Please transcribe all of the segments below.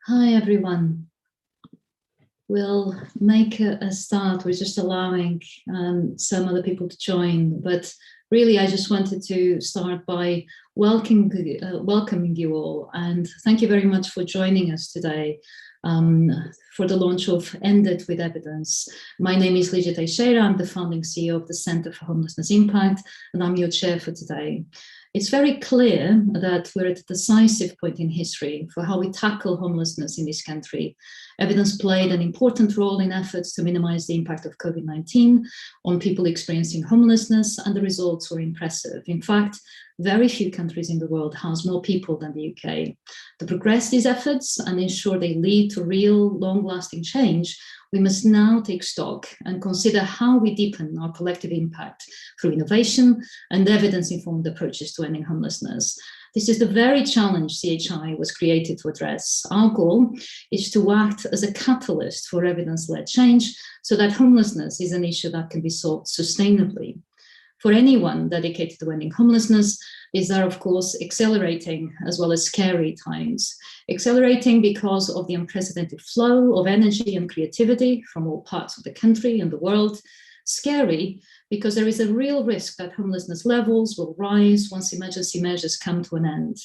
Hi, everyone. We'll make a start. We're just allowing some other people to join. But really, I just wanted to start by welcoming you all. And thank you very much for joining us today for the launch of End It with Evidence. My name is Ligia Teixeira. I'm the founding CEO of the Center for Homelessness Impact, and I'm your chair for today. It's very clear that we're at a decisive point in history for how we tackle homelessness in this country. Evidence played an important role in efforts to minimize the impact of COVID-19 on people experiencing homelessness, and the results were impressive. In fact, very few countries in the world house more people than the UK. To progress these efforts and ensure they lead to real, long-lasting change, we must now take stock and consider how we deepen our collective impact through innovation and evidence-informed approaches to ending homelessness. This is the very challenge CHI was created to address. Our goal is to act as a catalyst for evidence-led change so that homelessness is an issue that can be solved sustainably. For anyone dedicated to ending homelessness, these are, of course, accelerating as well as scary times. Accelerating because of the unprecedented flow of energy and creativity from all parts of the country and the world. Scary because there is a real risk that homelessness levels will rise once emergency measures come to an end.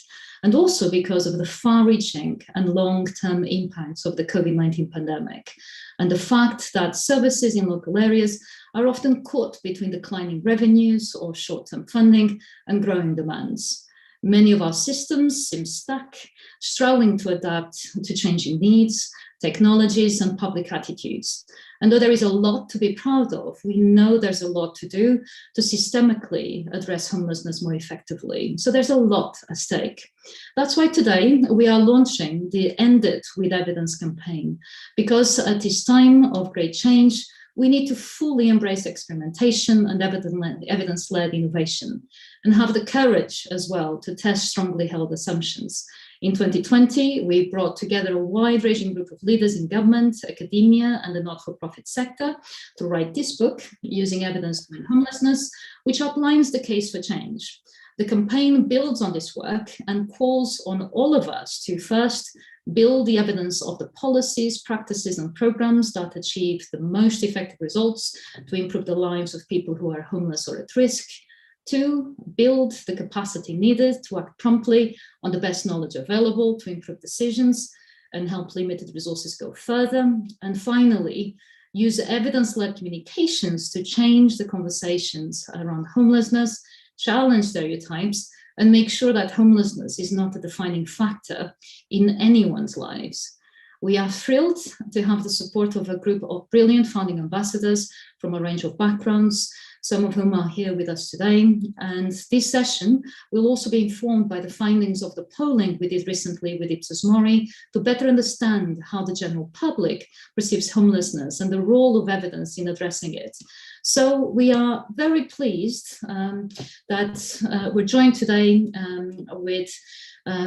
And also because of the far-reaching and long-term impacts of the COVID-19 pandemic, and the fact that services in local areas are often caught between declining revenues or short-term funding and growing demands. Many of our systems seem stuck, struggling to adapt to changing needs, technologies, and public attitudes. And though there is a lot to be proud of, we know there's a lot to do to systemically address homelessness more effectively. So there's a lot at stake. That's why today we are launching the End It with Evidence campaign, because at this time of great change, we need to fully embrace experimentation and evidence-led innovation, and have the courage as well to test strongly held assumptions. In 2020, we brought together a wide-ranging group of leaders in government, academia, and the not-for-profit sector to write this book, Using Evidence to End Homelessness, which outlines the case for change. The campaign builds on this work and calls on all of us to first build the evidence of the policies, practices, and programs that achieve the most effective results to improve the lives of people who are homeless or at risk. 2, build the capacity needed to act promptly on the best knowledge available to improve decisions and help limited resources go further. And finally, use evidence-led communications to change the conversations around homelessness, challenge stereotypes, and make sure that homelessness is not a defining factor in anyone's lives. We are thrilled to have the support of a group of brilliant founding ambassadors from a range of backgrounds, some of whom are here with us today. And this session will also be informed by the findings of the polling we did recently with Ipsos Mori to better understand how the general public perceives homelessness and the role of evidence in addressing it. So we are very pleased that we're joined today with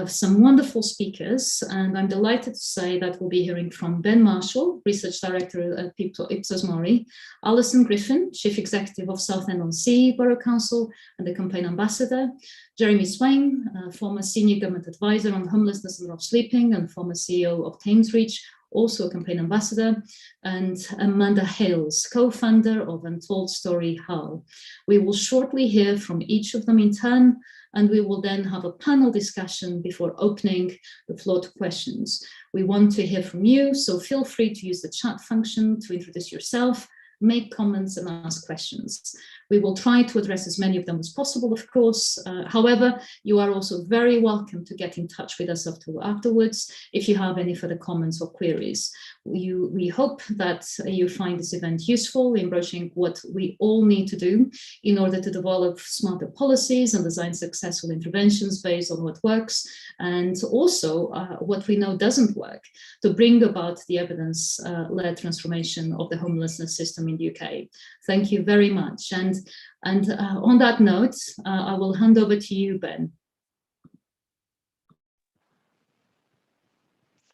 some wonderful speakers, and I'm delighted to say that we'll be hearing from Ben Marshall, Research Director at Ipsos Mori, Alison Griffin, Chief Executive of Southend-on-Sea Borough Council and the Campaign Ambassador, Jeremy Swain, former Senior Government Advisor on Homelessness and Rough Sleeping and former CEO of Thames Reach, also a Campaign Ambassador, and Amanda Hales, co-founder of Untold Story Hull. We will shortly hear from each of them in turn, and we will then have a panel discussion before opening the floor to questions. We want to hear from you, so feel free to use the chat function to introduce yourself, make comments and ask questions. We will try to address as many of them as possible, of course. However, you are also very welcome to get in touch with us afterwards if you have any further comments or queries. We hope that you find this event useful in broaching what we all need to do in order to develop smarter policies and design successful interventions based on what works, and also what we know doesn't work, to bring about the evidence-led transformation of the homelessness system in the UK. Thank you very much. And on that note, I will hand over to you, Ben.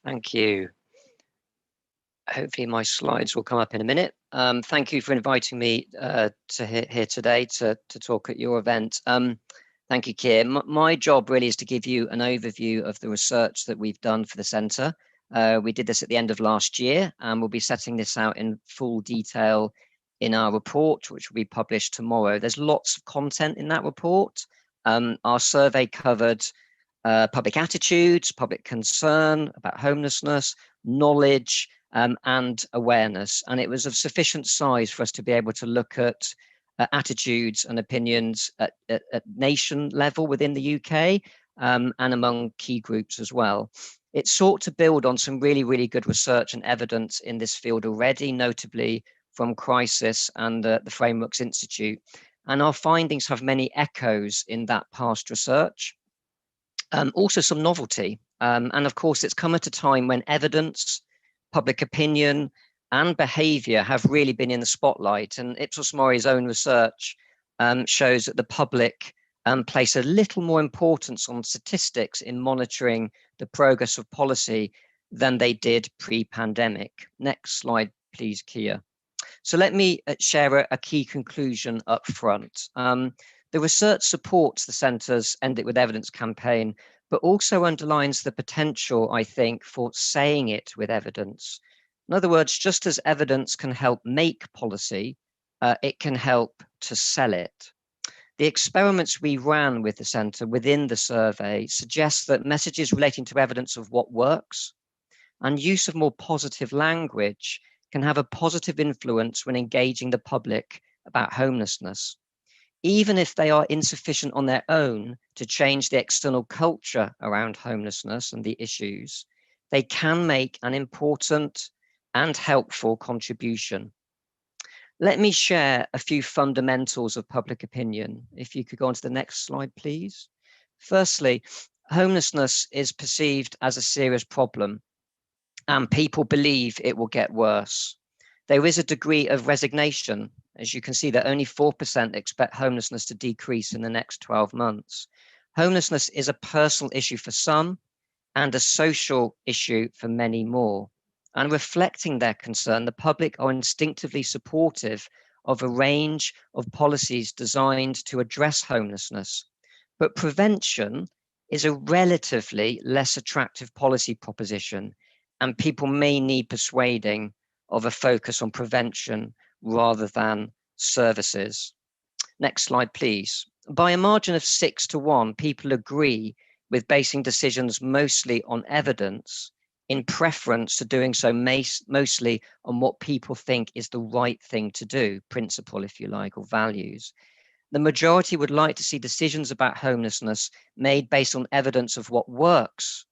Thank you. Hopefully my slides will come up in a minute. Thank you for inviting me here today to talk at your event. Thank you, Keir. My job really is to give you an overview of the research that we've done for the centre We did this at the end of last year, and we'll be setting this out in full detail in our report, which will be published tomorrow. There's lots of content in that report. Our survey covered public attitudes, public concern about homelessness, knowledge, and awareness. And it was of sufficient size for us to be able to look at attitudes and opinions at nation level within the UK, and among key groups as well. It sought to build on some really, really good research and evidence in this field already, notably from Crisis and the Frameworks Institute. And our findings have many echoes in that past research. Also some novelty. And of course, it's come at a time when evidence, public opinion, and behaviour have really been in the spotlight. And Ipsos Mori's own research shows that the public place a little more importance on statistics in monitoring the progress of policy than they did pre-pandemic. Next slide, please, Kia. So let me share a key conclusion up front. The research supports the Centre's End It With Evidence campaign, but also underlines the potential, I think, for saying it with evidence. In other words, just as evidence can help make policy, it can help to sell it. The experiments we ran with the Centre within the survey suggest that messages relating to evidence of what works and use of more positive language can have a positive influence when engaging the public about homelessness. Even if they are insufficient on their own to change the external culture around homelessness and the issues, they can make an important and helpful contribution. Let me share a few fundamentals of public opinion. If you could go on to the next slide, please. Firstly, homelessness is perceived as a serious problem, and people believe it will get worse. There is a degree of resignation. As you can see, that only 4% expect homelessness to decrease in the next 12 months. Homelessness is a personal issue for some and a social issue for many more. And reflecting their concern, the public are instinctively supportive of a range of policies designed to address homelessness. But prevention is a relatively less attractive policy proposition, and people may need persuading of a focus on prevention rather than services. Next slide, please. By a margin of 6-1, people agree with basing decisions mostly on evidence, in preference to doing so mostly on what people think is the right thing to do, principle, if you like, or values. The majority would like to see decisions about homelessness made based on evidence of what works,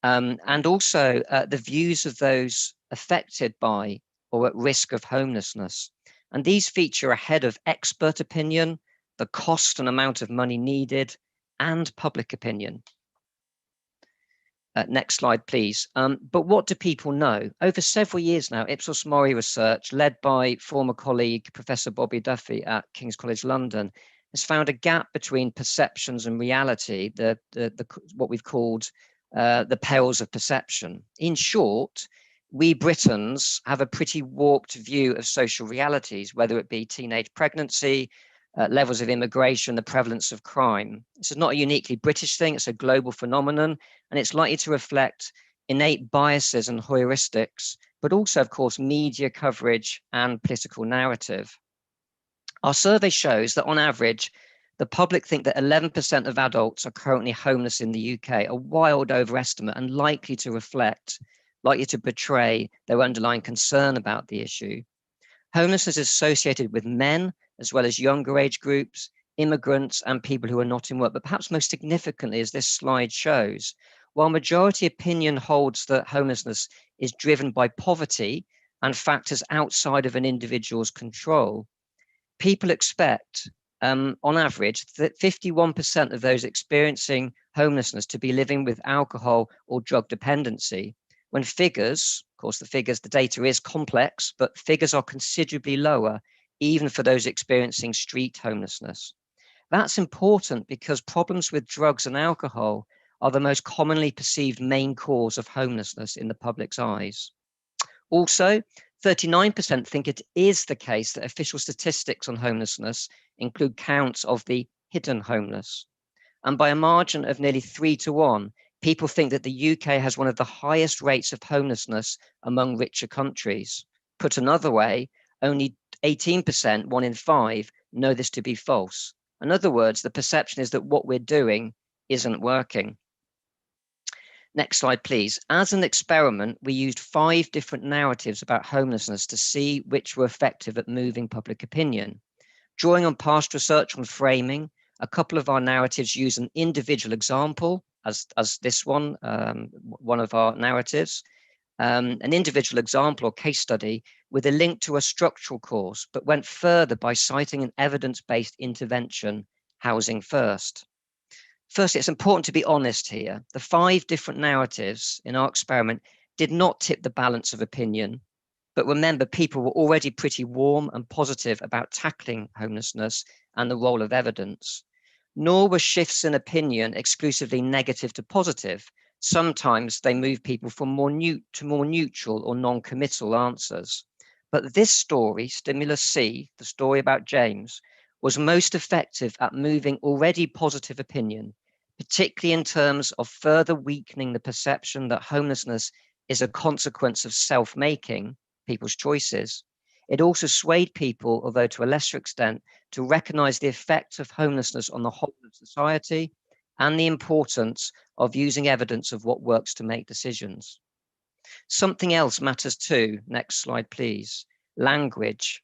and also the views of those affected by or at risk of homelessness. And these feature ahead of expert opinion, the cost and amount of money needed, and public opinion. Next slide, please. But what do people know? Over several years now, Ipsos Mori research, led by former colleague Professor Bobby Duffy at King's College London, has found a gap between perceptions and reality, what we've called the perils of perception. In short, we Britons have a pretty warped view of social realities, whether it be teenage pregnancy, levels of immigration, the prevalence of crime. This is not a uniquely British thing, it's a global phenomenon, and it's likely to reflect innate biases and heuristics, but also, of course, media coverage and political narrative. Our survey shows that on average, the public think that 11% of adults are currently homeless in the UK, a wild overestimate and likely to betray their underlying concern about the issue. Homelessness is associated with men, as well as younger age groups, immigrants, and people who are not in work. But perhaps most significantly, as this slide shows, while majority opinion holds that homelessness is driven by poverty and factors outside of an individual's control, people expect, on average, that 51% of those experiencing homelessness to be living with alcohol or drug dependency, when figures, of course, the data is complex, but figures are considerably lower, even for those experiencing street homelessness. That's important because problems with drugs and alcohol are the most commonly perceived main cause of homelessness in the public's eyes. Also, 39% think it is the case that official statistics on homelessness include counts of the hidden homeless. And by a margin of nearly 3-1, People think that the UK has one of the highest rates of homelessness among richer countries. Put another way, only 18%, 1 in 5, know this to be false. In other words, the perception is that what we're doing isn't working. Next slide, please. As an experiment, we used 5 different narratives about homelessness to see which were effective at moving public opinion. Drawing on past research on framing, a couple of our narratives use an individual example, as this one, one of our narratives, an individual example or case study with a link to a structural cause, but went further by citing an evidence-based intervention, housing first. Firstly, it's important to be honest here. The 5 different narratives in our experiment did not tip the balance of opinion, but remember, people were already pretty warm and positive about tackling homelessness and the role of evidence. Nor were shifts in opinion exclusively negative to positive. Sometimes they move people from more neutral or non-committal answers. But this story, Stimulus C, the story about James, was most effective at moving already positive opinion, particularly in terms of further weakening the perception that homelessness is a consequence of self-making, people's choices. It also swayed people, although to a lesser extent, to recognize the effect of homelessness on the whole of society and the importance of using evidence of what works to make decisions. Something else matters too. Next slide, please. Language.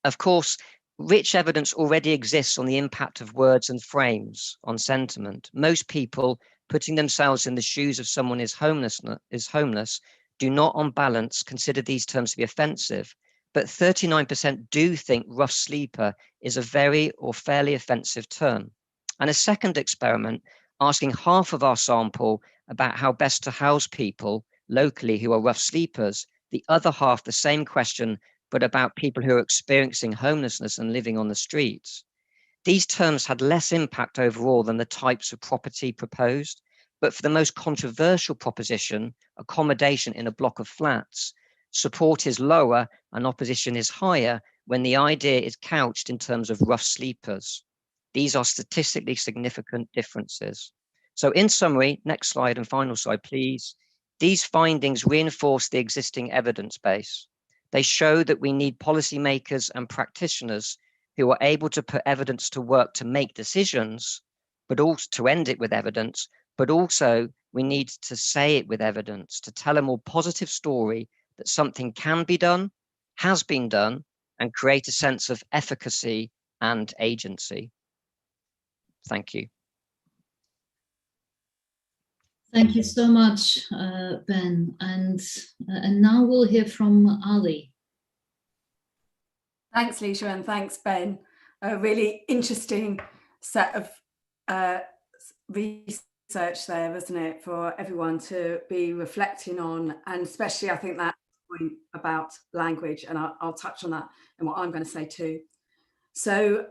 Of course, rich evidence already exists on the impact of words and frames on sentiment. Most people putting themselves in the shoes of someone is homeless do not on balance consider these terms to be offensive, but 39% do think rough sleeper is a very or fairly offensive term. And a second experiment asking half of our sample about how best to house people locally who are rough sleepers, the other half the same question, but about people who are experiencing homelessness and living on the streets. These terms had less impact overall than the types of property proposed, but for the most controversial proposition, accommodation in a block of flats, support is lower and opposition is higher when the idea is couched in terms of rough sleepers. These are statistically significant differences. So in summary, next slide and final slide, please. These findings reinforce the existing evidence base. They show that we need policymakers and practitioners who are able to put evidence to work to make decisions, but also to end it with evidence, but also we need to say it with evidence, to tell a more positive story that something can be done, has been done, and create a sense of efficacy and agency. Thank you. Thank you so much, Ben. And now we'll hear from Ali. Thanks, Leisha, and thanks, Ben. A really interesting set of research there, wasn't it, for everyone to be reflecting on, and especially I think that point about language, and I'll touch on that and what I'm going to say too. So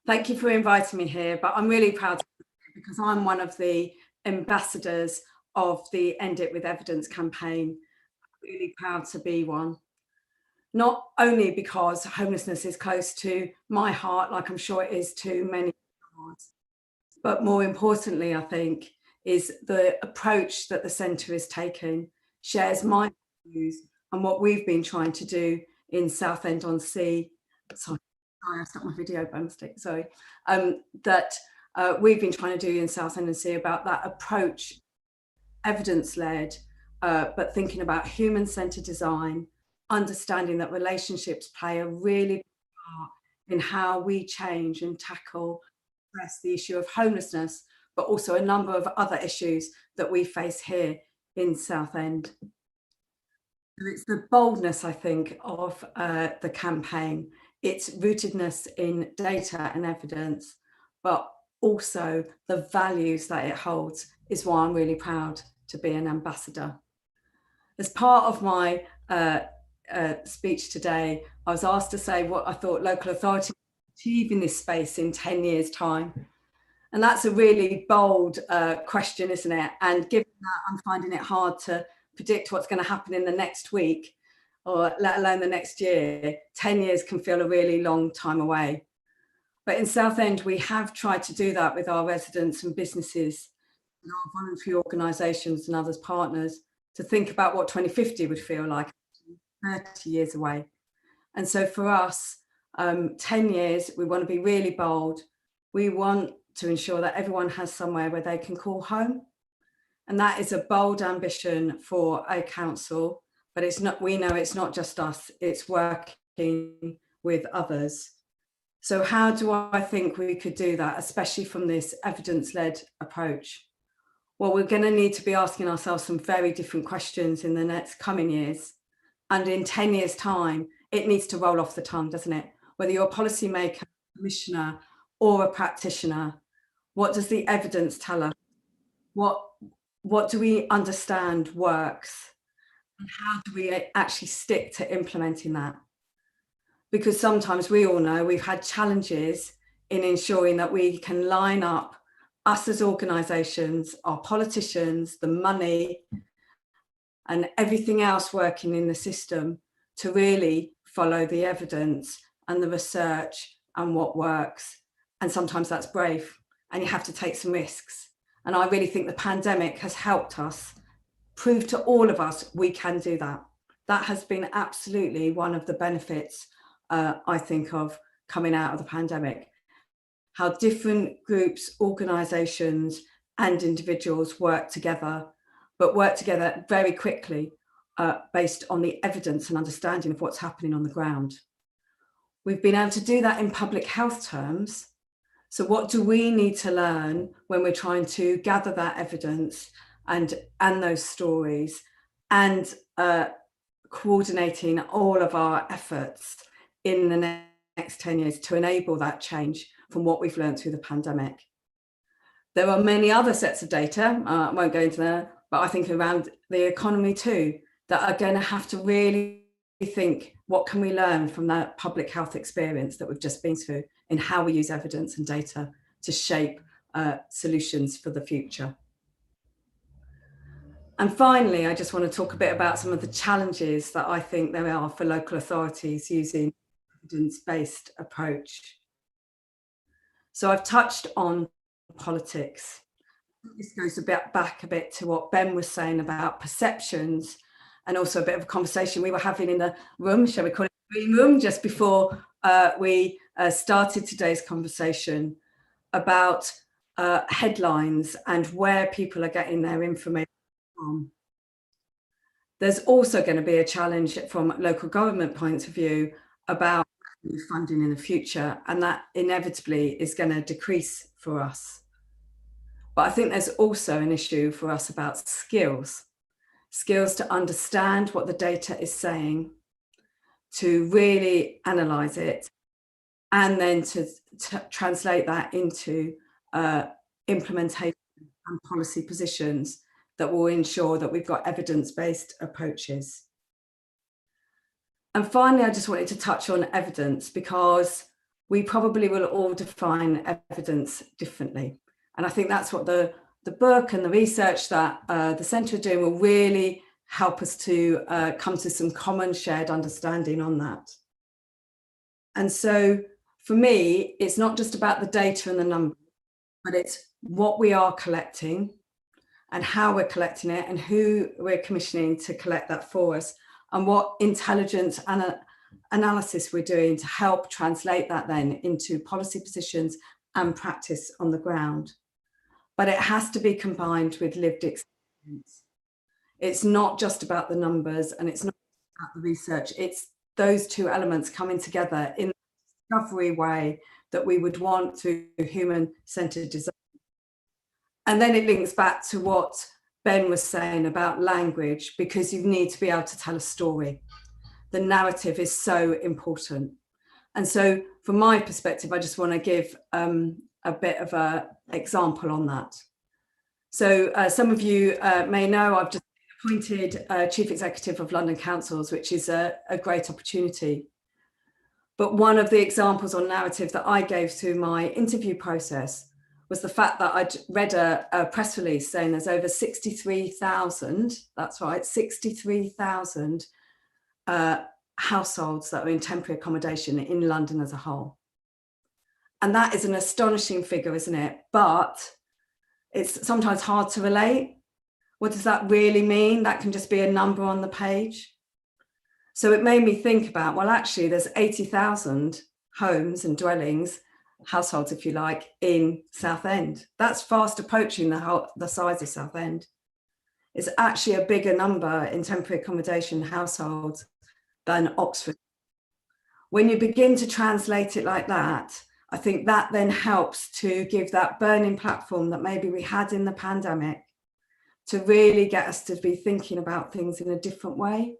thank you for inviting me here, but I'm really proud to be here because I'm one of the ambassadors of the End It With Evidence campaign. I'm really proud to be one. Not only because homelessness is close to my heart, like I'm sure it is to many hearts, but more importantly, I think, is the approach that the centre is taking shares my views and what we've been trying to do in Southend-on-Sea. Sorry, I stopped my video by mistake, sorry. That we've been trying to do in Southend-on-Sea about that approach, evidence-led, but thinking about human-centred design, understanding that relationships play a really big part in how we change and tackle, address the issue of homelessness, but also a number of other issues that we face here in Southend. It's the boldness, I think, of the campaign, its rootedness in data and evidence, but also the values that it holds is why I'm really proud to be an ambassador. As part of my speech today, I was asked to say what I thought local authorities would achieve in this space in 10 years' time. And that's a really bold question, isn't it? And given that I'm finding it hard to predict what's going to happen in the next week, or let alone the next year, 10 years can feel a really long time away. But in Southend, we have tried to do that with our residents and businesses our voluntary organisations and others partners to think about what 2050 would feel like 30 years away. And so for us, 10 years, we want to be really bold. We want to ensure that everyone has somewhere where they can call home. And that is a bold ambition for a council, but it's not, we know it's not just us, it's working with others. So how do I think we could do that, especially from this evidence-led approach? Well, we're going to need to be asking ourselves some very different questions in the next coming years. And in 10 years' time, it needs to roll off the tongue, doesn't it? Whether you're a policymaker, commissioner, or a practitioner, what does the evidence tell us? What do we understand works? And how do we actually stick to implementing that? Because sometimes we all know we've had challenges in ensuring that we can line up us as organisations, our politicians, the money, and everything else working in the system to really follow the evidence and the research and what works. And sometimes that's brave and you have to take some risks. And I really think the pandemic has helped us prove to all of us we can do that. That has been absolutely one of the benefits, I think, of coming out of the pandemic. How different groups, organisations and individuals work together, but work together very quickly based on the evidence and understanding of what's happening on the ground. We've been able to do that in public health terms. So what do we need to learn when we're trying to gather that evidence and those stories and coordinating all of our efforts in the next 10 years to enable that change from what we've learned through the pandemic? There are many other sets of data, I won't go into that, but I think around the economy too, that are going to have to really think, what can we learn from that public health experience that we've just been through in how we use evidence and data to shape solutions for the future. And finally, I just want to talk a bit about some of the challenges that I think there are for local authorities using evidence-based approach. So I've touched on politics. This goes a bit back a bit to what Ben was saying about perceptions, and also a bit of a conversation we were having in the room, shall we call it the green room, just before we started today's conversation about headlines and where people are getting their information from. There's also going to be a challenge from local government points of view about funding in the future, and that inevitably is going to decrease for us. But I think there's also an issue for us about skills to understand what the data is saying, to really analyze it, and then to translate that into implementation and policy positions that will ensure that we've got evidence-based approaches. And finally, I just wanted to touch on evidence, because we probably will all define evidence differently. And I think that's what the book and the research that the Centre are doing will really help us to come to some common shared understanding on that. And so for me, it's not just about the data and the numbers, but it's what we are collecting and how we're collecting it and who we're commissioning to collect that for us, and what intelligence and analysis we're doing to help translate that then into policy positions and practice on the ground. But it has to be combined with lived experience. It's not just about the numbers and it's not about the research. It's those two elements coming together in a discovery way that we would want to human-centered design. And then it links back to what Ben was saying about language, because you need to be able to tell a story. The narrative is so important. And so from my perspective, I just want to give a bit of an example on that. So some of you may know I've just been appointed Chief Executive of London Councils, which is a great opportunity. But one of the examples on narrative that I gave through my interview process was the fact that I'd read a press release saying there's over 63,000, that's right, 63,000 households that are in temporary accommodation in London as a whole. And that is an astonishing figure, isn't it? But it's sometimes hard to relate. What does that really mean? That can just be a number on the page. So it made me think about, well, actually there's 80,000 homes and dwellings, households, if you like, in Southend. That's fast approaching the size of Southend. It's actually a bigger number in temporary accommodation households than Oxford. When you begin to translate it like that, I think that then helps to give that burning platform that maybe we had in the pandemic to really get us to be thinking about things in a different way.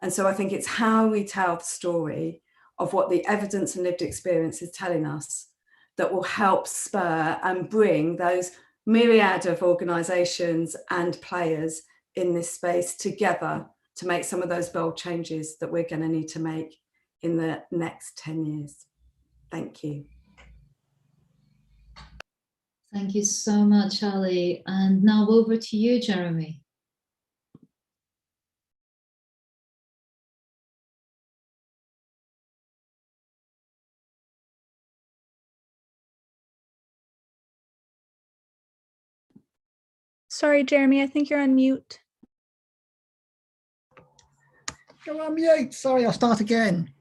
And so I think it's how we tell the story of what the evidence and lived experience is telling us that will help spur and bring those myriad of organisations and players in this space together to make some of those bold changes that we're going to need to make in the next 10 years. Thank you. Thank you so much, Ali. And now over to you, Jeremy. Sorry, Jeremy, I think you're on mute. You're on mute. Sorry, I'll start again.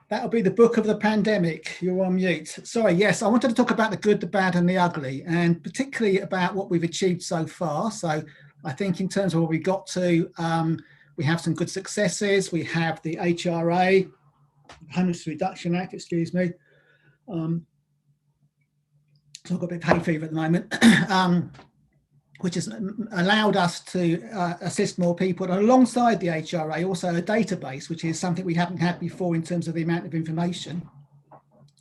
That'll be the book of the pandemic. You're on mute. Sorry, yes, I wanted to talk about the good, the bad and the ugly, and particularly about what we've achieved so far. So I think in terms of what we got to, we have some good successes. We have the HRA, Homeless Reduction Act, excuse me. So I've got a bit of hay fever at the moment, which has allowed us to assist more people. And alongside the HRA, also a database, which is something we haven't had before in terms of the amount of information.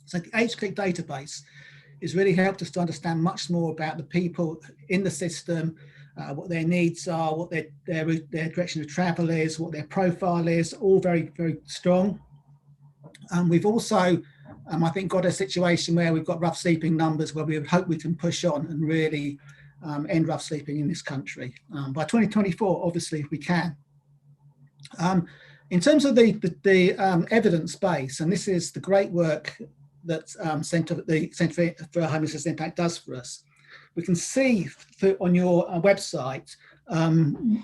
So the HCLIC database has really helped us to understand much more about the people in the system, what their needs are, what their direction of travel is, what their profile is, all very, very strong. We've also, I think, got a situation where we've got rough sleeping numbers where we would hope we can push on and really end rough sleeping in this country. By 2024, obviously, if we can. In terms of the evidence base, and this is the great work that the Centre for Homelessness Impact does for us, we can see on your website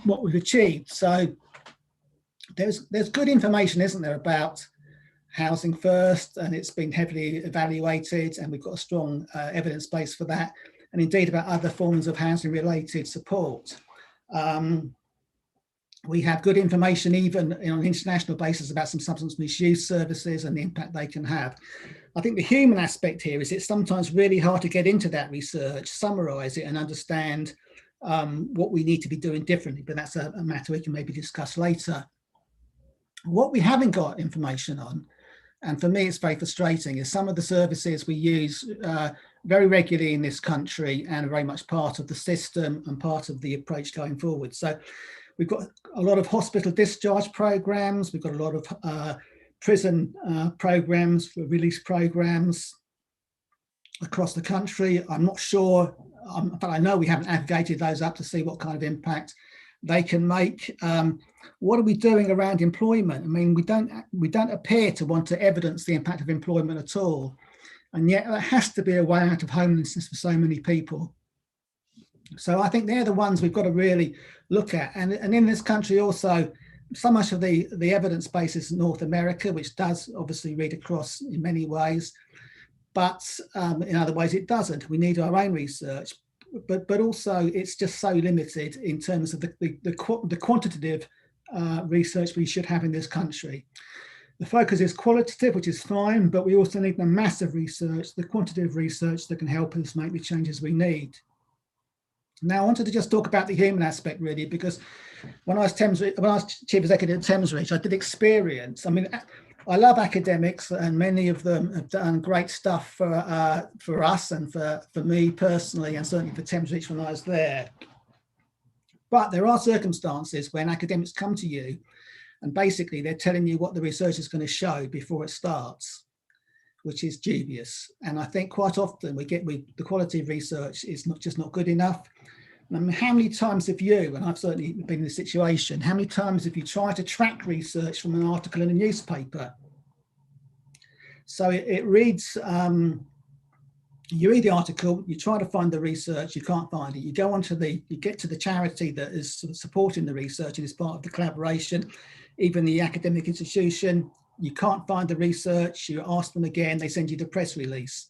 what we've achieved. So there's good information, isn't there, about Housing First, and it's been heavily evaluated, and we've got a strong evidence base for that, and indeed about other forms of housing related support. We have good information even on an international basis about some substance misuse services and the impact they can have. I think the human aspect here is it's sometimes really hard to get into that research, summarise it and understand what we need to be doing differently, but that's a matter we can maybe discuss later. What we haven't got information on, and for me it's very frustrating, is some of the services we use very regularly in this country and are very much part of the system and part of the approach going forward. So we've got a lot of hospital discharge programs, we've got a lot of prison programs, for release programs across the country. I'm not sure, but I know we haven't aggregated those up to see what kind of impact they can make. What are we doing around employment? I mean, we don't appear to want to evidence the impact of employment at all. And yet there has to be a way out of homelessness for so many people. So I think they're the ones we've got to really look at. And in this country also, so much of the evidence base is North America, which does obviously read across in many ways, but in other ways it doesn't. We need our own research, but also it's just so limited in terms of the quantitative research we should have in this country. The focus is qualitative, which is fine, but we also need the massive research, the quantitative research that can help us make the changes we need. Now, I wanted to just talk about the human aspect, really, because when I was Chief Executive at Thamesreach, I did experience, I mean, I love academics, and many of them have done great stuff for us and for me personally, and certainly for Thamesreach when I was there. But there are circumstances when academics come to you and basically they're telling you what the research is going to show before it starts, which is dubious. And I think quite often the quality of research is not good enough. I mean, how many times have you, and I've certainly been in this situation, how many times have you tried to track research from an article in a newspaper? So it reads You read the article, you try to find the research, you can't find it. You go onto you get to the charity that is sort of supporting the research and is part of the collaboration, even the academic institution, you can't find the research, you ask them again, they send you the press release.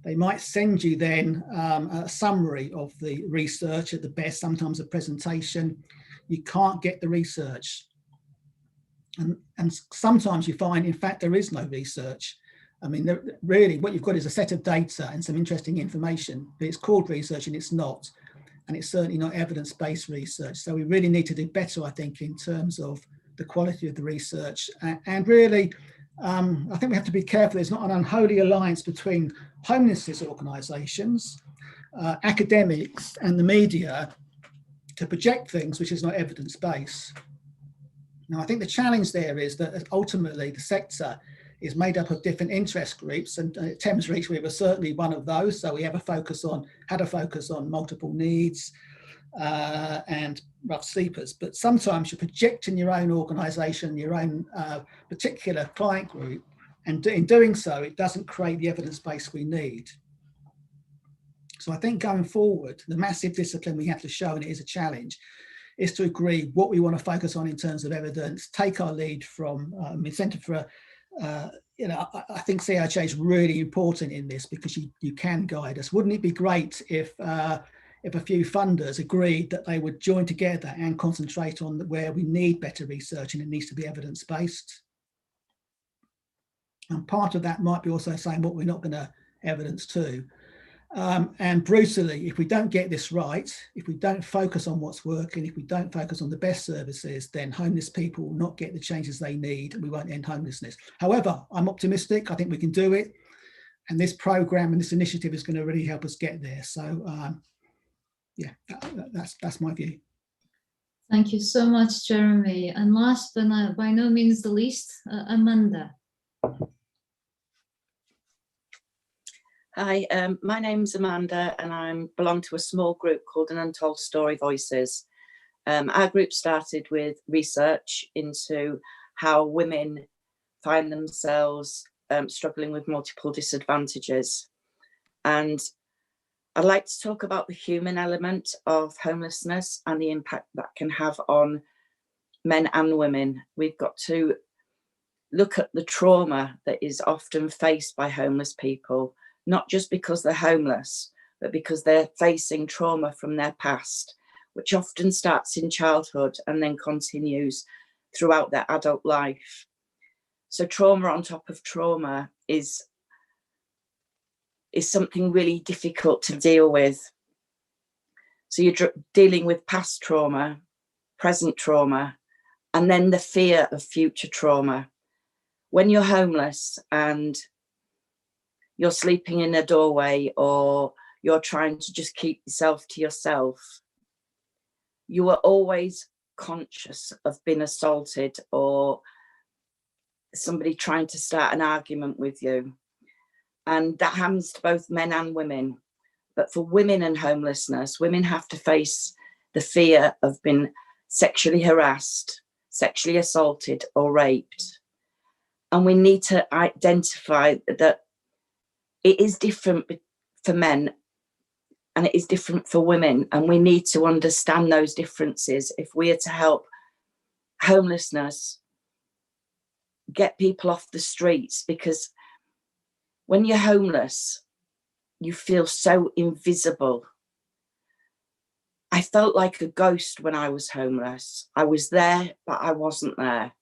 They might send you then a summary of the research at the best, sometimes a presentation. You can't get the research. And sometimes you find, in fact, there is no research. I mean, really what you've got is a set of data and some interesting information, but it's called research and it's not. And it's certainly not evidence-based research. So we really need to do better, I think, in terms of the quality of the research. And really, I think we have to be careful. There's not an unholy alliance between homelessness organisations, academics and the media to project things which is not evidence-based. Now, I think the challenge there is that ultimately the sector is made up of different interest groups, and at Thames Reach we were certainly one of those. So we had a focus on multiple needs and rough sleepers. But sometimes you're projecting your own organisation, your own particular client group, and in doing so, it doesn't create the evidence base we need. So I think going forward, the massive discipline we have to show, and it is a challenge, is to agree what we want to focus on in terms of evidence, take our lead from Centre for I think CRHA is really important in this because you can guide us. Wouldn't it be great if a few funders agreed that they would join together and concentrate on where we need better research and it needs to be evidence-based? And part of that might be also saying what we're not going to evidence to. And brutally, if we don't get this right, if we don't focus on what's working, if we don't focus on the best services, then homeless people will not get the changes they need and we won't end homelessness. However, I'm optimistic. I think we can do it. And this programme and this initiative is going to really help us get there. So, yeah, that's my view. Thank you so much, Jeremy. And last but by no means the least, Amanda. Hi, my name's Amanda and I belong to a small group called An Untold Story Voices. Our group started with research into how women find themselves struggling with multiple disadvantages. And I'd like to talk about the human element of homelessness and the impact that can have on men and women. We've got to look at the trauma that is often faced by homeless people, not just because they're homeless, but because they're facing trauma from their past, which often starts in childhood and then continues throughout their adult life. So trauma on top of trauma is something really difficult to deal with. So you're dealing with past trauma, present trauma, and then the fear of future trauma. When you're homeless and you're sleeping in a doorway or you're trying to just keep yourself to yourself, you are always conscious of being assaulted or somebody trying to start an argument with you. And that happens to both men and women. But for women and homelessness, women have to face the fear of being sexually harassed, sexually assaulted or raped. And we need to identify that it is different for men and it is different for women. And we need to understand those differences if we are to help homelessness get people off the streets. Because when you're homeless, you feel so invisible. I felt like a ghost when I was homeless. I was there, but I wasn't there.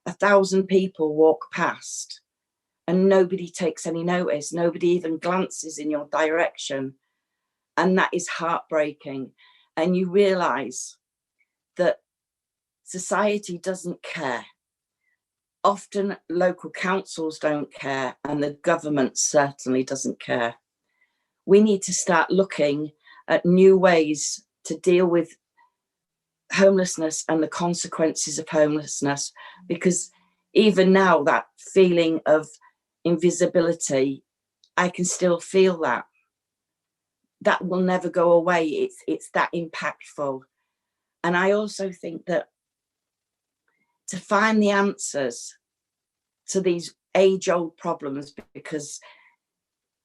1,000 people walk past and nobody takes any notice. Nobody even glances in your direction. And that is heartbreaking. And you realise that society doesn't care. Often local councils don't care and the government certainly doesn't care. We need to start looking at new ways to deal with homelessness and the consequences of homelessness, because even now that feeling of invisibility, I can still feel that. That will never go away. It's that impactful. And I also think that to find the answers to these age-old problems, because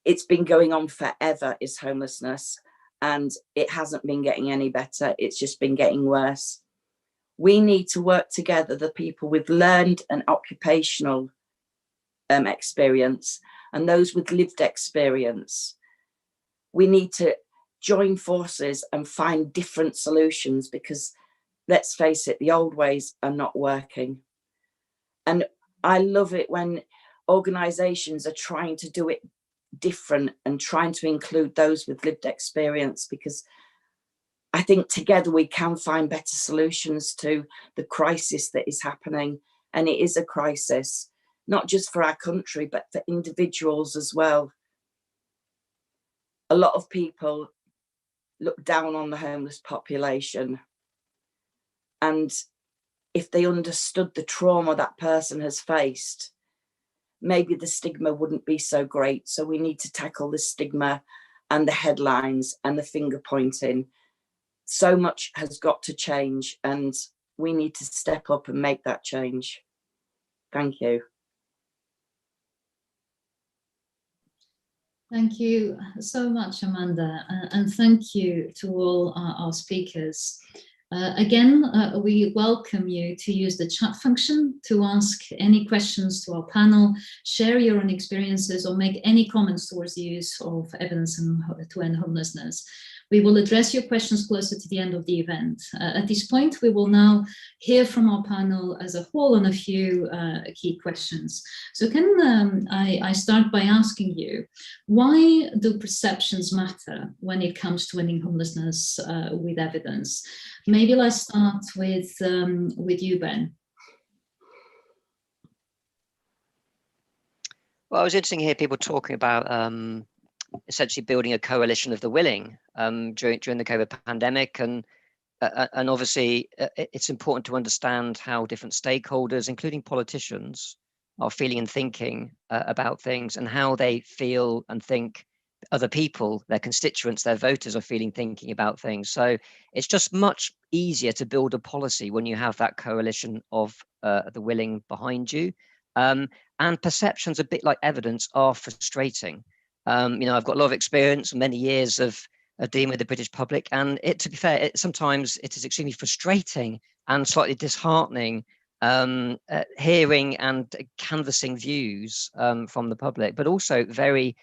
it's been going on forever, is homelessness, and it hasn't been getting any better. It's just been getting worse. We need to work together, the people with learned and occupational experience and those with lived experience. We need to join forces and find different solutions, because let's face it, the old ways are not working. And I love it when organisations are trying to do it different and trying to include those with lived experience, because I think together we can find better solutions to the crisis that is happening. And it is a crisis, not just for our country, but for individuals as well. A lot of people look down on the homeless population. And if they understood the trauma that person has faced, maybe the stigma wouldn't be so great. So we need to tackle the stigma and the headlines and the finger pointing. So much has got to change, and we need to step up and make that change. Thank you. Thank you so much, Amanda, and thank you to all our speakers. Again, we welcome you to use the chat function to ask any questions to our panel, share your own experiences, or make any comments towards the use of evidence to end homelessness. We will address your questions closer to the end of the event. At this point, we will now hear from our panel as a whole on a few key questions. So can I start by asking you, why do perceptions matter when it comes to ending homelessness with evidence? Maybe let's start with you, Ben. Well, it was interesting to hear people talking about essentially building a coalition of the willing during the COVID pandemic, and obviously it's important to understand how different stakeholders, including politicians, are feeling and thinking about things, and how they feel and think other people, their constituents, their voters are feeling, thinking about things. So it's just much easier to build a policy when you have that coalition of the willing behind you. And perceptions, a bit like evidence, are frustrating. I've got a lot of experience, many years of dealing with the British public, and to be fair, sometimes it is extremely frustrating and slightly disheartening hearing and canvassing views from the public, but also very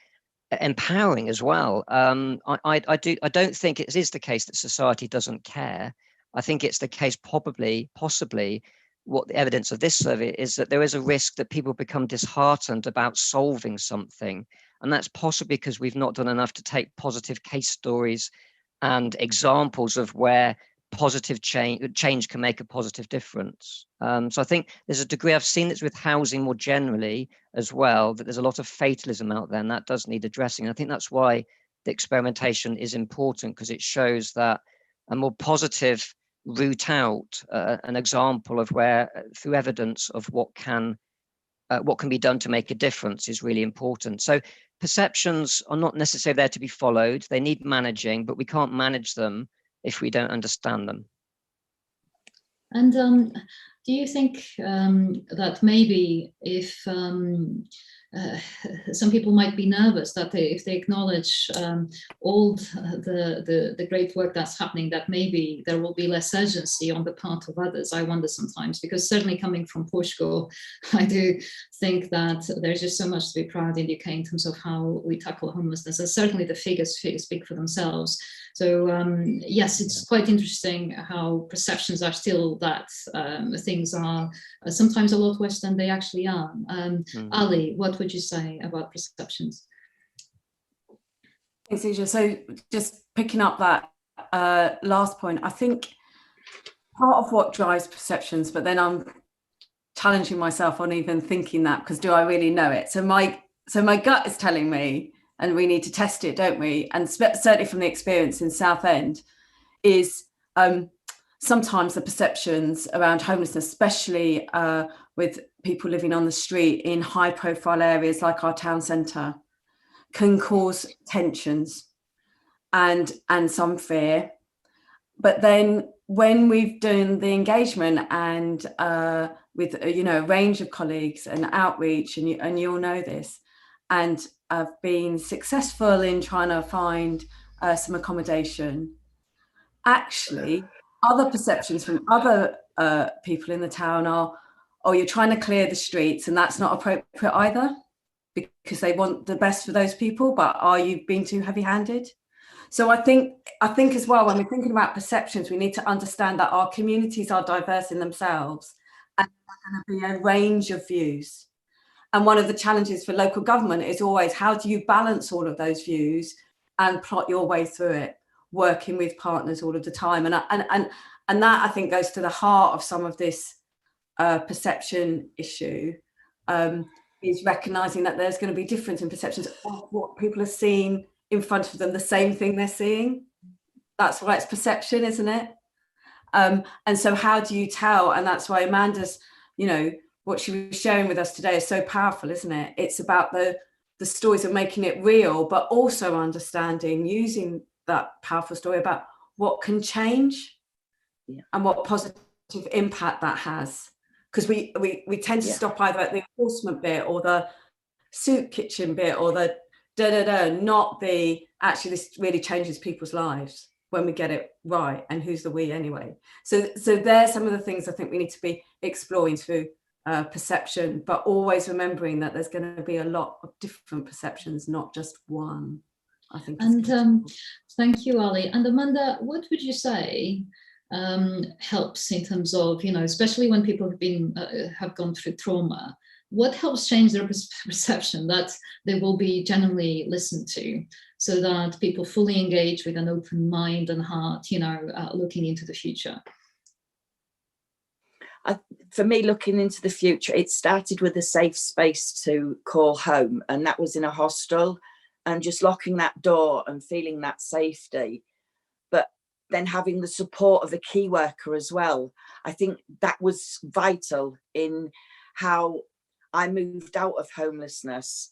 empowering as well. I don't think it is the case that society doesn't care. I think it's the case, possibly, what the evidence of this survey is, that there is a risk that people become disheartened about solving something. And that's possibly because we've not done enough to take positive case stories and examples of where positive change can make a positive difference. So I think there's a degree, I've seen this with housing more generally as well, that there's a lot of fatalism out there, and that does need addressing. And I think that's why the experimentation is important, because it shows that a more positive route out, an example of where, through evidence of what can be done to make a difference, is really important. So perceptions are not necessarily there to be followed. They need managing, but we can't manage them if we don't understand them. And do you think that maybe if some people might be nervous that if they acknowledge all the great work that's happening, that maybe there will be less urgency on the part of others? I wonder sometimes, because certainly coming from Portugal, I do think that there's just so much to be proud in the UK in terms of how we tackle homelessness, and certainly the figures speak for themselves. So yes, it's quite interesting how perceptions are still that things are sometimes a lot worse than they actually are. Ali, what would you say about perceptions? Thanks, Asia. So just picking up that last point, I think part of what drives perceptions, but then I'm challenging myself on even thinking that, because do I really know it? So my gut is telling me, and we need to test it, don't we? And certainly from the experience in Southend, is sometimes the perceptions around homelessness, especially with people living on the street in high profile areas like our town centre, can cause tensions and some fear. But then when we've done the engagement and with a range of colleagues and outreach, and you all know this, and have been successful in trying to find some accommodation, actually other perceptions from other people in the town are, oh, you're trying to clear the streets, and that's not appropriate either, because they want the best for those people, but are you being too heavy-handed? So I think as well, when we're thinking about perceptions, we need to understand that our communities are diverse in themselves, and there's going to be a range of views. And one of the challenges for local government is always, how do you balance all of those views and plot your way through it, working with partners all of the time? And that, I think, goes to the heart of some of this perception issue, is recognizing that there's going to be difference in perceptions of what people are seeing in front of them, the same thing they're seeing. That's why it's perception, isn't it? And so how do you tell? And that's why Amanda's, what she was sharing with us today is so powerful, isn't it? It's about the stories of making it real, but also understanding, using that powerful story about what can change, and what positive impact that has. Because we tend to stop either at the enforcement bit or the soup kitchen bit or the not the, actually this really changes people's lives when we get it right, and who's the we anyway. So there's some of the things I think we need to be exploring through perception, but always remembering that there's going to be a lot of different perceptions, not just one, I think. And thank you, Ali. And Amanda, what would you say helps in terms of, especially when people have gone through trauma, what helps change their perception that they will be genuinely listened to, so that people fully engage with an open mind and heart, looking into the future? For me, looking into the future, it started with a safe space to call home, and that was in a hostel, and just locking that door and feeling that safety. But then having the support of a key worker as well, I think that was vital in how I moved out of homelessness.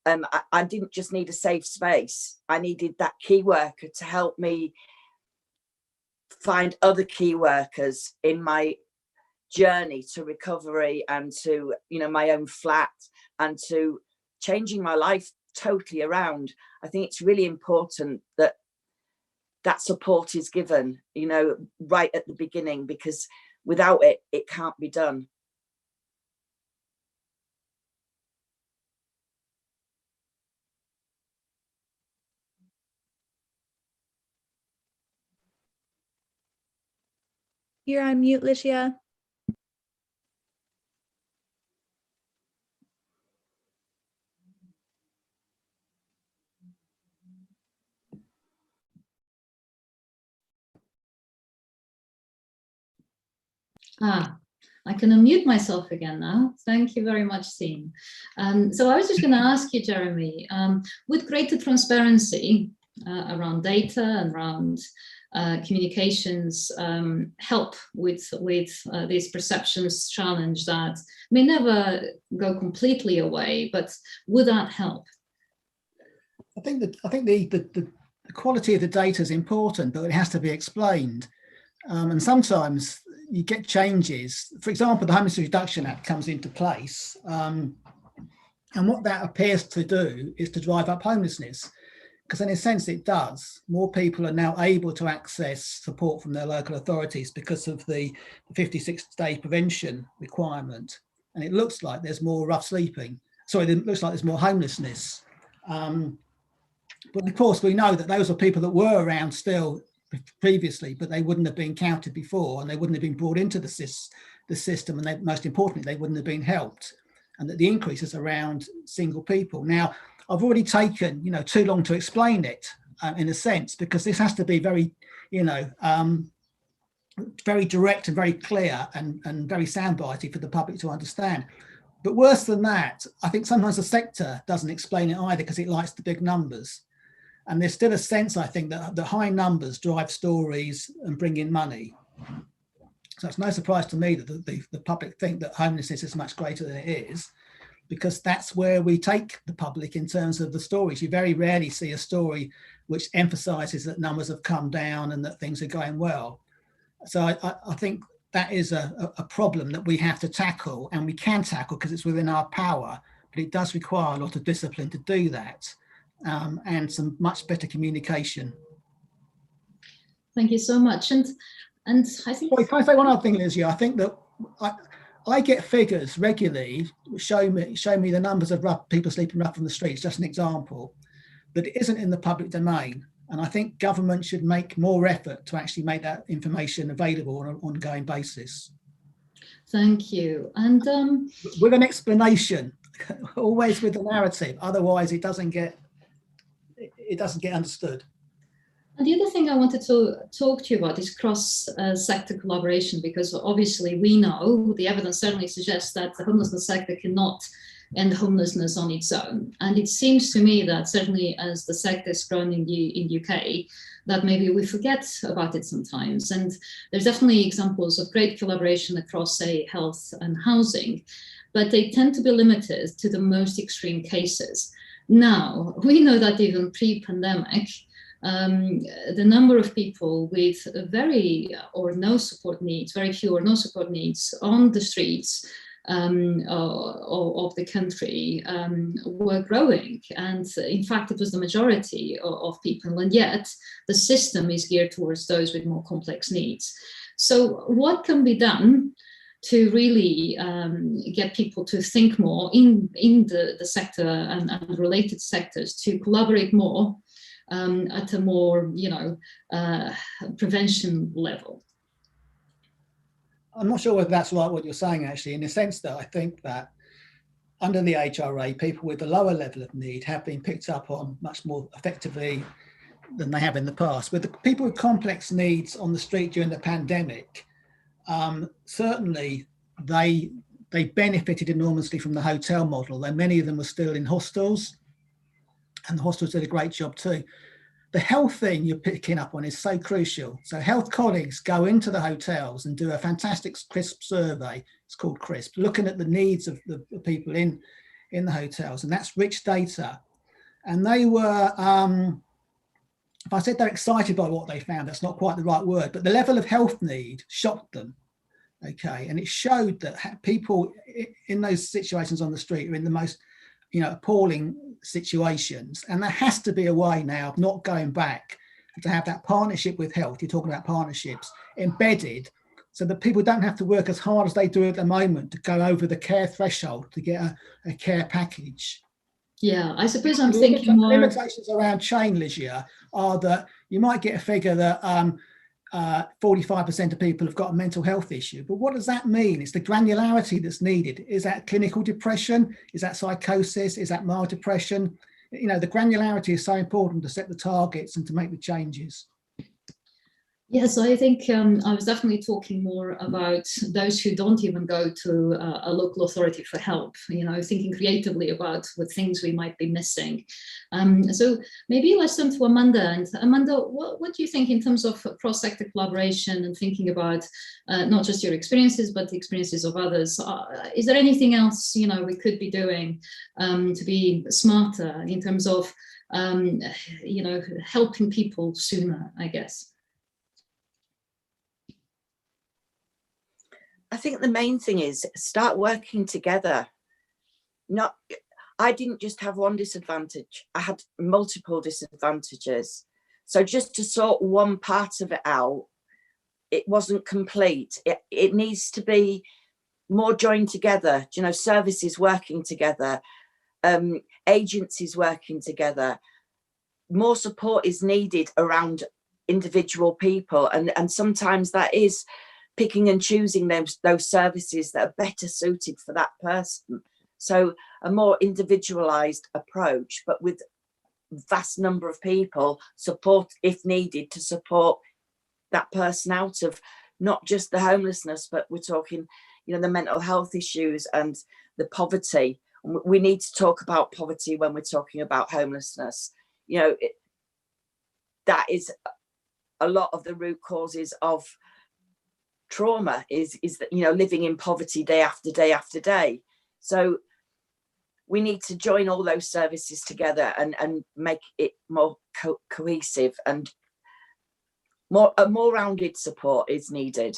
I didn't just need a safe space. I needed that key worker to help me find other key workers in my journey to recovery and to, my own flat, and to changing my life totally around. I think it's really important that that support is given, right at the beginning, because without it, it can't be done. You're on mute, Licia. I can unmute myself again now. Thank you very much, team. So I was just going to ask you, Jeremy, with greater transparency around data and around communications, help with these perceptions challenge that may never go completely away, but would that help? I think the quality of the data is important, but it has to be explained. And sometimes you get changes. For example, the Homelessness Reduction Act comes into place. And what that appears to do is to drive up homelessness, because in a sense it does. More people are now able to access support from their local authorities because of the 56-day prevention requirement. And it looks like there's more rough sleeping. Sorry, it looks like there's more homelessness. But of course, we know that those are people that were around still previously, but they wouldn't have been counted before, and they wouldn't have been brought into the system, and most importantly, they wouldn't have been helped. And that the increase is around single people. Now, I've already taken too long to explain it in a sense, because this has to be very very direct and very clear and very soundbitey for the public to understand. But worse than that, I think sometimes the sector doesn't explain it either, because it likes the big numbers. And there's still a sense, I think, that the high numbers drive stories and bring in money. So it's no surprise to me that the public think that homelessness is much greater than it is, because that's where we take the public in terms of the stories. You very rarely see a story which emphasises that numbers have come down and that things are going well. So I think that is a problem that we have to tackle, and we can tackle because it's within our power. but it does require a lot of discipline to do that, and some much better communication. Thank you so much. And I think, Sorry, can I say one other thing, Lizzie? I think that I get figures regularly which show me the numbers of people sleeping rough on the streets, just an example, that isn't in the public domain. And I think government should make more effort to actually make that information available on an ongoing basis. thank you. And with an explanation, always with the narrative. Otherwise, it doesn't get understood. And the other thing I wanted to talk to you about is cross-sector collaboration, because obviously we know the evidence certainly suggests that the homelessness sector cannot end homelessness on its own. And it seems to me that certainly as the sector is growing in UK, that maybe we forget about it sometimes. And there's definitely examples of great collaboration across, say, health and housing, but they tend to be limited to the most extreme cases. Now, we know that even pre-pandemic, the number of people with very or no support needs, very few or no support needs on the streets of the country were growing. And in fact, it was the majority of people, and yet the system is geared towards those with more complex needs. So what can be done to really get people to think more in the sector and related sectors, to collaborate more at a more, prevention level? I'm not sure whether that's right what you're saying, actually, in the sense that I think that under the HRA, people with a lower level of need have been picked up on much more effectively than they have in the past. With the people with complex needs on the street during the pandemic, certainly they benefited enormously from the hotel model, though many of them were still in hostels, and the hostels did a great job too. The health thing you're picking up on is so crucial. So health colleagues go into the hotels and do a fantastic CRISP survey. It's called CRISP, looking at the needs of the people in the hotels, and that's rich data. And they were, if I said they're excited by what they found, that's not quite the right word, but the level of health need shocked them. Okay, and it showed that people in those situations on the street are in the most, appalling situations. And there has to be a way now of not going back, to have that partnership with health. You're talking about partnerships embedded, so that people don't have to work as hard as they do at the moment to go over the care threshold to get a care package. Yeah, I suppose I'm thinking more. Limitations around chain leisure are that you might get a figure that 45% of people have got a mental health issue. But what does that mean? It's the granularity that's needed. Is that clinical depression? Is that psychosis? Is that mild depression? The granularity is so important to set the targets and to make the changes. Yes, I think I was definitely talking more about those who don't even go to a local authority for help, thinking creatively about what things we might be missing. So maybe let's turn to Amanda. And Amanda, what do you think in terms of cross-sector collaboration and thinking about not just your experiences, but the experiences of others? Is there anything else, we could be doing to be smarter in terms of, helping people sooner, I guess? I think the main thing is start working together. I didn't just have one disadvantage, I had multiple disadvantages. So just to sort one part of it out, it wasn't complete. It needs to be more joined together, services working together, agencies working together. More support is needed around individual people, and sometimes that is picking and choosing those services that are better suited for that person. So a more individualized approach, but with vast number of people support if needed to support that person out of not just the homelessness, but we're talking, the mental health issues and the poverty. We need to talk about poverty when we're talking about homelessness. That is a lot of the root causes of trauma is that, living in poverty day after day after day. So we need to join all those services together and make it more cohesive, and a more rounded support is needed.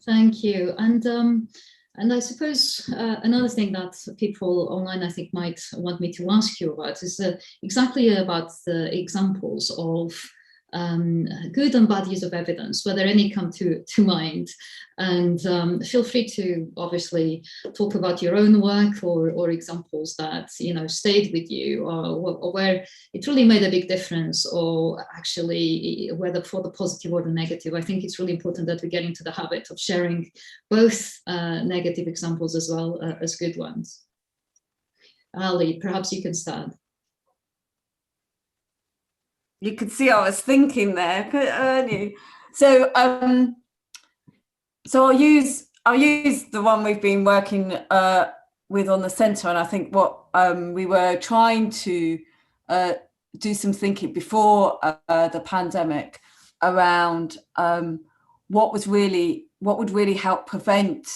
Thank you. And And I suppose another thing that people online, I think, might want me to ask you about is exactly about the examples of good and bad use of evidence, whether any come to mind. And feel free to obviously talk about your own work or examples that, you know, stayed with you, or where it really made a big difference, or actually whether for the positive or the negative. I think it's really important that we get into the habit of sharing both negative examples as well as good ones. Ali, perhaps you can start. You could see I was thinking there, couldn't you? So so I'll use the one we've been working with on the centre, and I think what we were trying to do some thinking before the pandemic around what would really help prevent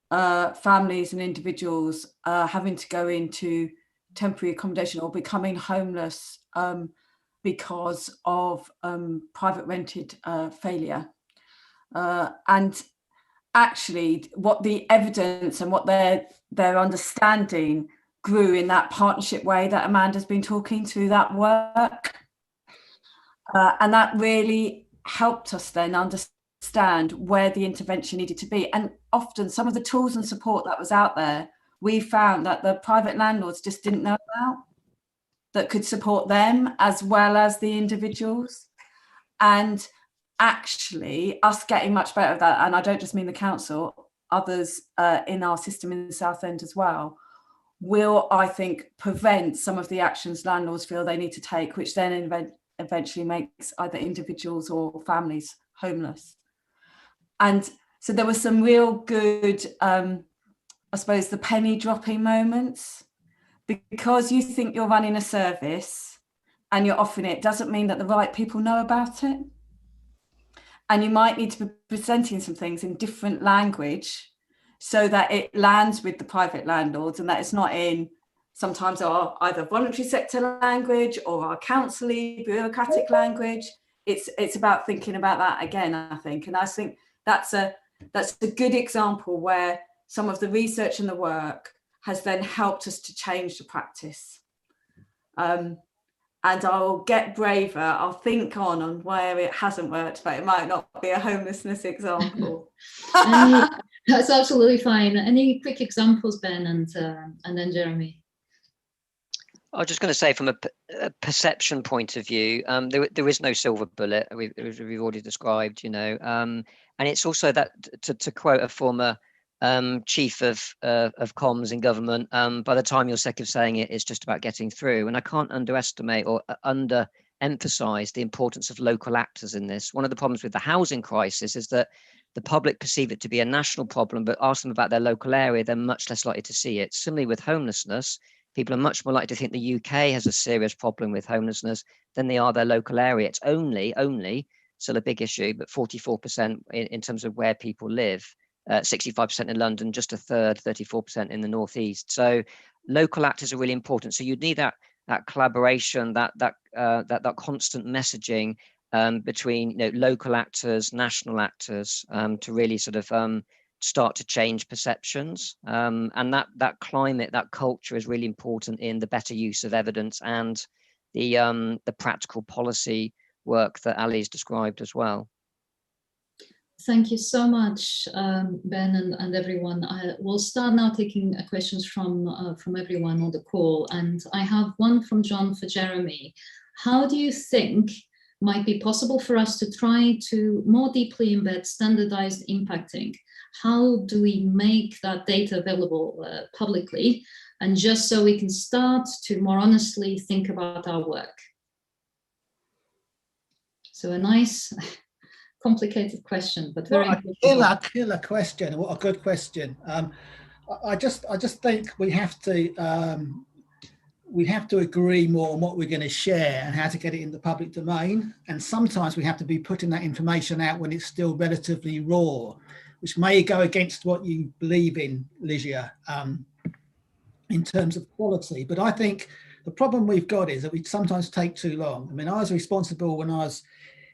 families and individuals having to go into temporary accommodation or becoming homeless because of private rented failure. And actually what the evidence and what their understanding grew in that partnership way that Amanda's been talking through that work. And that really helped us then understand where the intervention needed to be. And often some of the tools and support that was out there, we found that the private landlords just didn't know about, that could support them as well as the individuals. And actually us getting much better at that, and I don't just mean the council, others in our system in the Southend as well, will, I think, prevent some of the actions landlords feel they need to take, which then eventually makes either individuals or families homeless. And so there were some real good, I suppose, the penny dropping moments. Because you think you're running a service and you're offering it, doesn't mean that the right people know about it. And you might need to be presenting some things in different language so that it lands with the private landlords, and that it's not in sometimes our either voluntary sector language or our council-y bureaucratic language. It's about thinking about that again, I think. And I think that's a good example where some of the research and the work has then helped us to change the practice. And I'll get braver, I'll think on where it hasn't worked, but it might not be a homelessness example. That's absolutely fine. Any quick examples, Ben, and then Jeremy? I was just going to say, from a perception point of view, there is no silver bullet. We've already described, you know, and it's also that, to quote a former chief of comms in government, by the time you're sick of saying it, it's just about getting through. And I can't underestimate or under-emphasize the importance of local actors in this. One of the problems with the housing crisis is that the public perceive it to be a national problem, but ask them about their local area, they're much less likely to see it. Similarly with homelessness, people are much more likely to think the UK has a serious problem with homelessness than they are their local area. It's only still a big issue, but 44% in terms of where people live. 65% in London, just a third, 34% in the northeast. So local actors are really important. So you'd need that collaboration, that constant messaging between, you know, local actors, national actors, to really sort of start to change perceptions. And that climate, that culture is really important in the better use of evidence and the practical policy work that Ali's described as well. Thank you so much, Ben and everyone. We'll start now taking questions from everyone on the call. And I have one from John for Jeremy. How do you think might be possible for us to try to more deeply embed standardized impacting? How do we make that data available publicly? And just so we can start to more honestly think about our work. So a nice, complicated question, but very important. Killer question. What a good question. I just think we have to agree more on what we're going to share and how to get it in the public domain. And sometimes we have to be putting that information out when it's still relatively raw, which may go against what you believe in, Ligia, in terms of quality. But I think the problem we've got is that we sometimes take too long. I mean, I was responsible when I was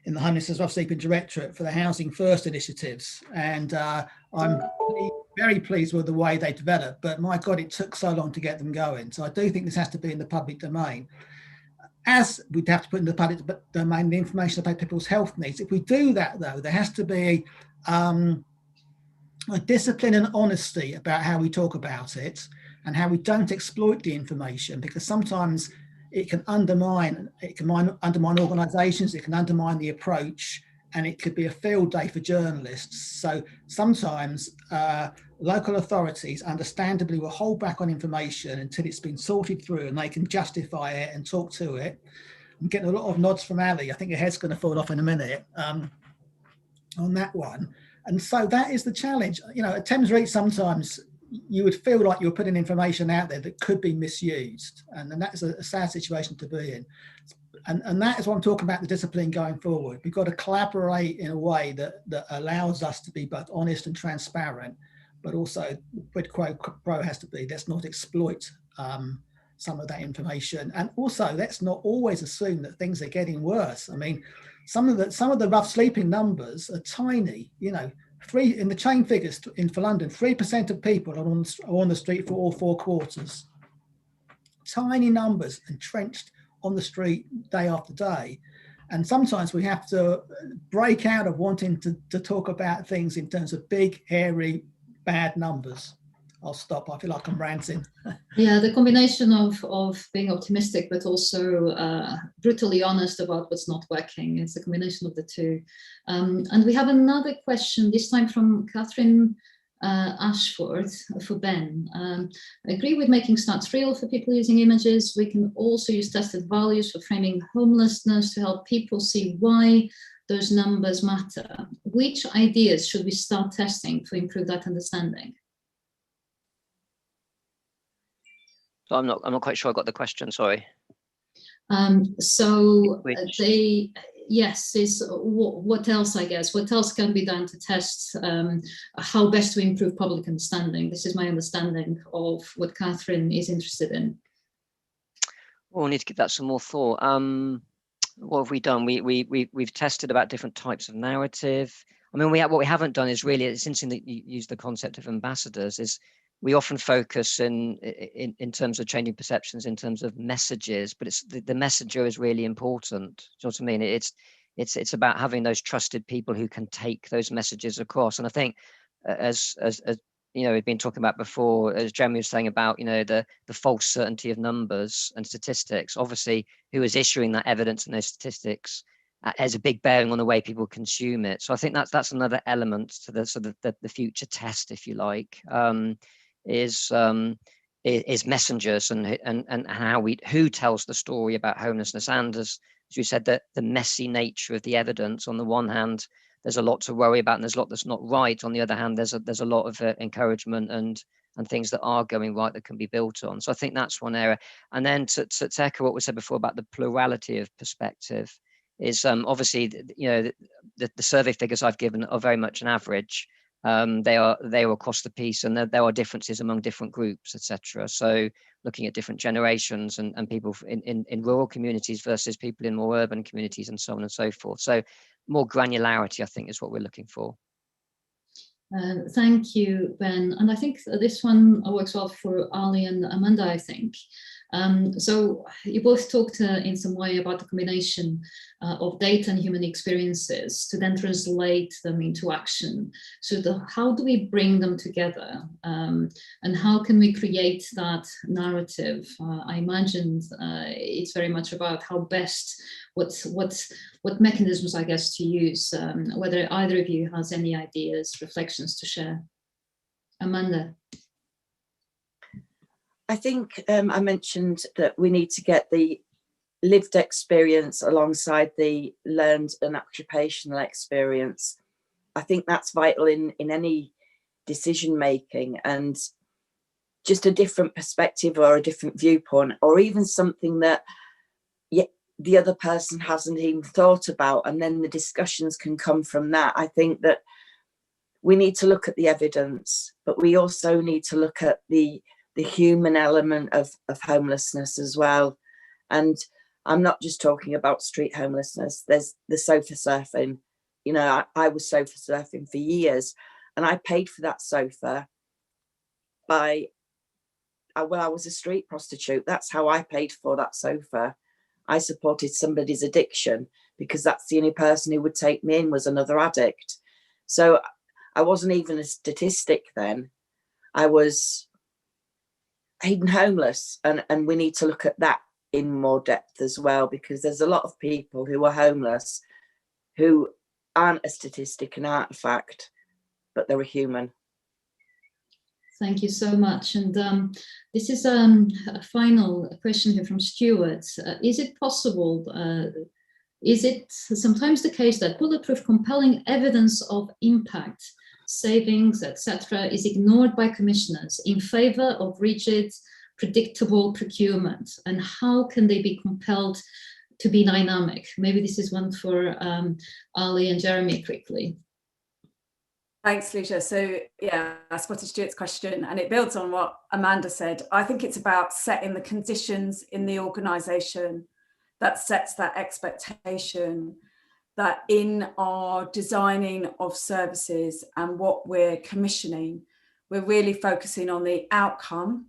in the Homelessness Rough Sleeping Directorate for the Housing First initiatives. And I'm very pleased with the way they developed, but my God, it took so long to get them going. So I do think this has to be in the public domain. As we'd have to put in the public domain the information about people's health needs. If we do that, though, there has to be a discipline and honesty about how we talk about it and how we don't exploit the information, because sometimes it can undermine organisations, it can undermine the approach, and it could be a field day for journalists. So sometimes local authorities understandably will hold back on information until it's been sorted through and they can justify it and talk to it. I'm getting a lot of nods from Ali. I think your head's going to fall off in a minute on that one. And so that is the challenge. You know, at Thames Reach, sometimes you would feel like you're putting information out there that could be misused. And that's a sad situation to be in. And that is what I'm talking about, the discipline going forward. We've got to collaborate in a way that allows us to be both honest and transparent, but also quid pro has to be, let's not exploit some of that information. And also, let's not always assume that things are getting worse. I mean, some of the rough sleeping numbers are tiny, you know, in the chain figures for London, 3% of people are on the street for all 4 quarters. Tiny numbers, entrenched on the street day after day. And sometimes we have to break out of wanting to talk about things in terms of big, hairy, bad numbers. I'll stop. I feel like I'm ranting. Yeah, the combination of being optimistic, but also brutally honest about what's not working. It's a combination of the two. And we have another question, this time from Catherine Ashford for Ben. I agree with making stats real for people using images. We can also use tested values for framing homelessness to help people see why those numbers matter. Which ideas should we start testing to improve that understanding? So I'm not quite sure I got the question, sorry. Yes, is what else, I guess, what else can be done to test how best to improve public understanding? This is my understanding of what Catherine is interested in. Well, we need to give that some more thought. What have we done? We've tested about different types of narrative. I mean, what we haven't done is really, it's interesting that you use the concept of ambassadors, is we often focus in terms of changing perceptions, in terms of messages, but it's the messenger is really important. Do you know what I mean? It's about having those trusted people who can take those messages across. And I think as you know, we've been talking about before, as Jeremy was saying about, you know, the false certainty of numbers and statistics, obviously who is issuing that evidence and those statistics has a big bearing on the way people consume it. So I think that's another element to the sort of the future test, if you like. Is messengers and how who tells the story about homelessness, and as you said, that the messy nature of the evidence. On the one hand, there's a lot to worry about and there's a lot that's not right. On the other hand, there's a lot of encouragement and things that are going right that can be built on. So I think that's one area. And then to echo what we said before about the plurality of perspective is obviously, you know, the survey figures I've given are very much an average. They are across the piece, and there are differences among different groups, etc. So looking at different generations and people in rural communities versus people in more urban communities and so on and so forth. So more granularity, I think, is what we're looking for. Thank you, Ben. And I think this one works well for Ali and Amanda, I think. So you both talked in some way about the combination of data and human experiences to then translate them into action. So how do we bring them together, and how can we create that narrative? I imagined it's very much about how best, what mechanisms, I guess, to use. Whether either of you has any ideas, reflections to share. Amanda. I think I mentioned that we need to get the lived experience alongside the learned and occupational experience. I think that's vital in any decision making, and just a different perspective or a different viewpoint, or even something that the other person hasn't even thought about, and then the discussions can come from that. I think that we need to look at the evidence, but we also need to look at the human element of homelessness as well. And I'm not just talking about street homelessness. There's the sofa surfing. You know, I was sofa surfing for years, and I paid for that sofa, by, well, I was a street prostitute. That's how I paid for that sofa. I supported somebody's addiction because that's the only person who would take me in was another addict. So I wasn't even a statistic then. I was hidden homeless, and we need to look at that in more depth as well, because there's a lot of people who are homeless who aren't a statistic and aren't a fact, but they're a human. Thank you so much. And this is a final question here from Stuart. Is it possible, is it sometimes the case that bulletproof compelling evidence of impact, savings, etc., is ignored by commissioners in favor of rigid, predictable procurement? And how can they be compelled to be dynamic? Maybe this is one for Ali and Jeremy quickly. Thanks, Lucia. So yeah, I spotted Stuart's question, and it builds on what Amanda said. I think it's about setting the conditions in the organisation that sets that expectation, that in our designing of services and what we're commissioning, we're really focusing on the outcome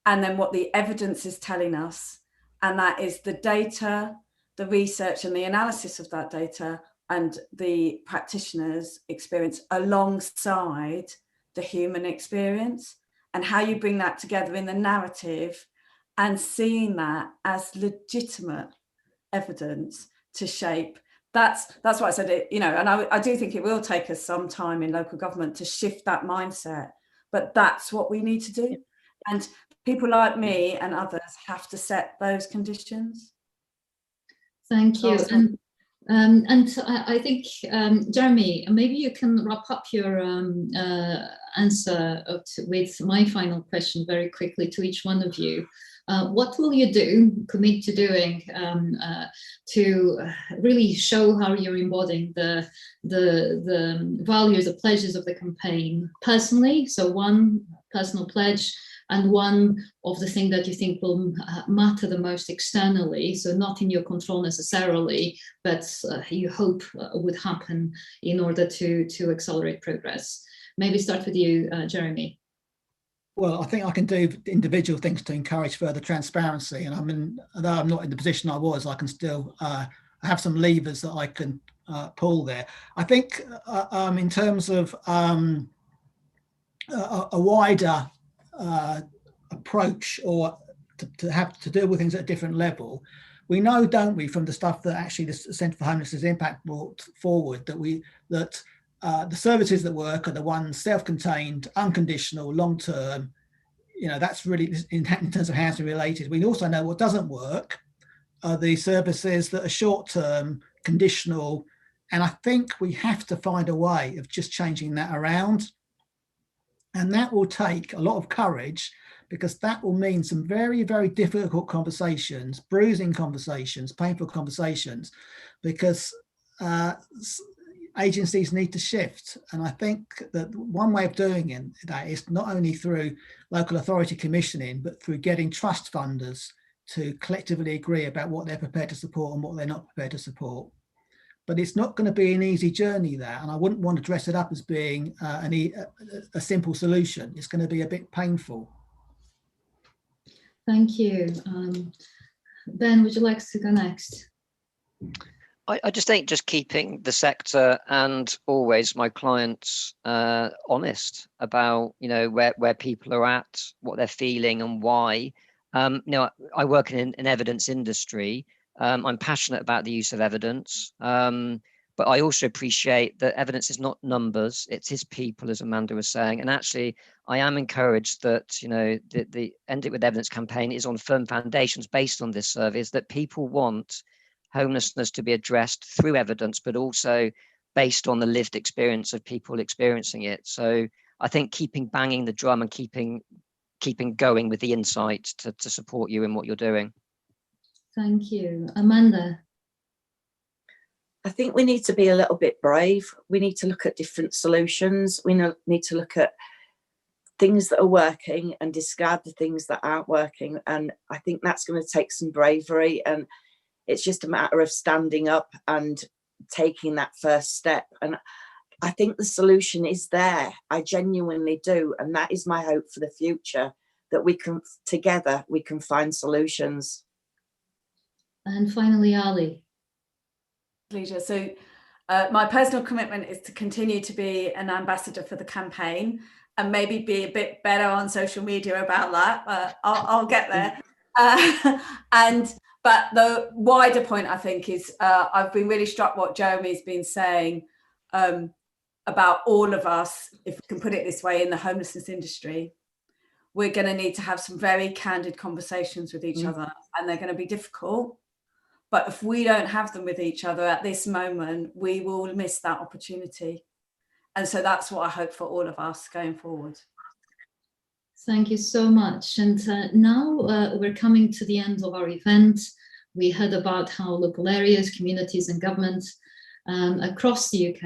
and then what the evidence is telling us. And that is the data, the research and the analysis of that data, and the practitioner's experience alongside the human experience, and how you bring that together in the narrative and seeing that as legitimate evidence to shape. That's what I said, you know, and I do think it will take us some time in local government to shift that mindset, but that's what we need to do. And people like me and others have to set those conditions. Thank you. And I think, Jeremy, maybe you can wrap up your answer with my final question very quickly to each one of you. What will you do, commit to doing, to really show how you're embodying the values, the pledges of the campaign personally? So one personal pledge, and one of the things that you think will matter the most externally, so not in your control necessarily, but you hope would happen in order to accelerate progress. Maybe start with you, Jeremy. Well, I think I can do individual things to encourage further transparency. And although I'm not in the position I was, I can still have some levers that I can pull there. I think in terms of a wider approach, or to have to deal with things at a different level, we know, don't we, from the stuff that actually the Centre for Homelessness Impact brought forward, that the services that work are the ones self-contained, unconditional, long-term. You know, that's really in terms of housing related. We also know what doesn't work are the services that are short-term, conditional, and I think we have to find a way of just changing that around. And that will take a lot of courage, because that will mean some very, very difficult conversations, bruising conversations, painful conversations, because agencies need to shift. And I think that one way of doing that is not only through local authority commissioning, but through getting trust funders to collectively agree about what they're prepared to support and what they're not prepared to support. But it's not going to be an easy journey there, and I wouldn't want to dress it up as being a simple solution. It's going to be a bit painful. Thank you. Ben, would you like to go next? I just think just keeping the sector and always my clients honest about, you know, where people are at, what they're feeling and why. You know, I work in an evidence industry. I'm passionate about the use of evidence, but I also appreciate that evidence is not numbers, it's his people, as Amanda was saying. And actually, I am encouraged that, you know, the End It With Evidence campaign is on firm foundations based on this service, that people want homelessness to be addressed through evidence, but also based on the lived experience of people experiencing it. So I think keeping banging the drum and keeping going with the insight to support you in what you're doing. Thank you. Amanda? I think we need to be a little bit brave. We need to look at different solutions. We need to look at things that are working and discard the things that aren't working. And I think that's going to take some bravery, and it's just a matter of standing up and taking that first step. And I think the solution is there. I genuinely do. And that is my hope for the future, that we can, together, we can find solutions. And finally, Ali. Leisure. So my personal commitment is to continue to be an ambassador for the campaign and maybe be a bit better on social media about that. I'll get there. But the wider point, I think, is I've been really struck what Jeremy's been saying about all of us, if we can put it this way, in the homelessness industry. We're going to need to have some very candid conversations with each other, and they're going to be difficult. But if we don't have them with each other at this moment, we will miss that opportunity. And so that's what I hope for all of us going forward. Thank you so much. And now we're coming to the end of our event. We heard about how local areas, communities and government across the UK,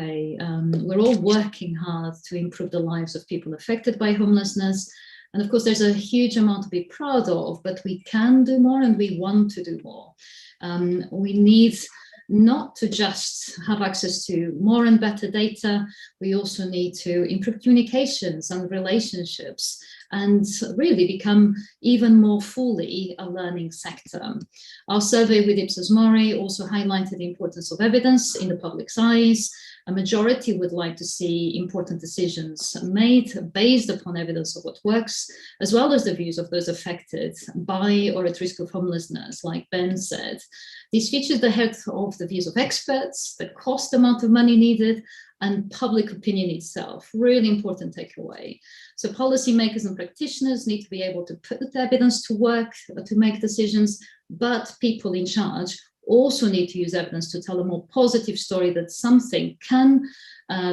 we're all working hard to improve the lives of people affected by homelessness. And of course, there's a huge amount to be proud of, but we can do more and we want to do more. We need not to just have access to more and better data, we also need to improve communications and relationships and really become even more fully a learning sector. Our survey with Ipsos Mori also highlighted the importance of evidence in the public's eyes. A majority would like to see important decisions made based upon evidence of what works, as well as the views of those affected by or at risk of homelessness, like Ben said. This features the health of the views of experts, the cost amount of money needed, and public opinion itself. Really important takeaway. So policymakers and practitioners need to be able to put the evidence to work to make decisions, but people in charge also need to use evidence to tell a more positive story that something can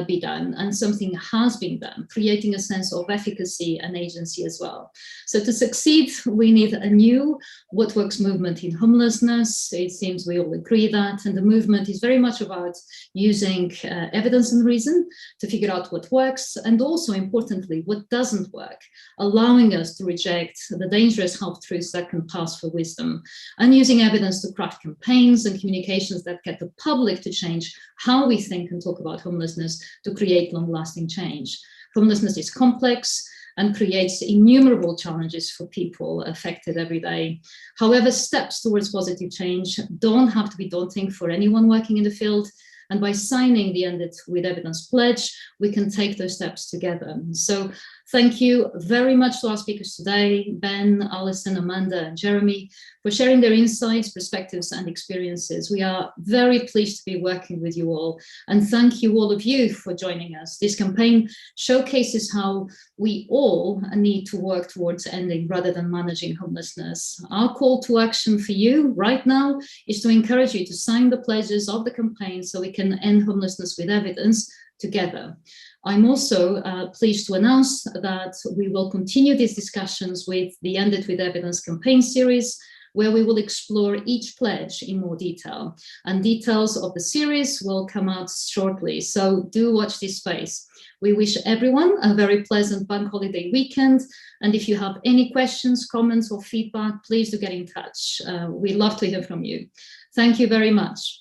be done and something has been done, creating a sense of efficacy and agency as well. So to succeed, we need a new What Works movement in homelessness. It seems we all agree that, and the movement is very much about using evidence and reason to figure out what works, and also importantly, what doesn't work, allowing us to reject the dangerous half-truths that can pass for wisdom, and using evidence to craft campaigns and communications that get the public to change how we think and talk about homelessness to create long-lasting change. Homelessness is complex and creates innumerable challenges for people affected every day. However, steps towards positive change don't have to be daunting for anyone working in the field. And by signing the End It With Evidence pledge, we can take those steps together. So thank you very much to our speakers today, Ben, Alison, Amanda, and Jeremy, for sharing their insights, perspectives, and experiences. We are very pleased to be working with you all. And thank you all of you for joining us. This campaign showcases how we all need to work towards ending rather than managing homelessness. Our call to action for you right now is to encourage you to sign the pledges of the campaign so we can end homelessness with evidence together. I'm also pleased to announce that we will continue these discussions with the End It With Evidence campaign series, where we will explore each pledge in more detail. And details of the series will come out shortly, so do watch this space. We wish everyone a very pleasant bank holiday weekend. And if you have any questions, comments, or feedback, please do get in touch. We'd love to hear from you. Thank you very much.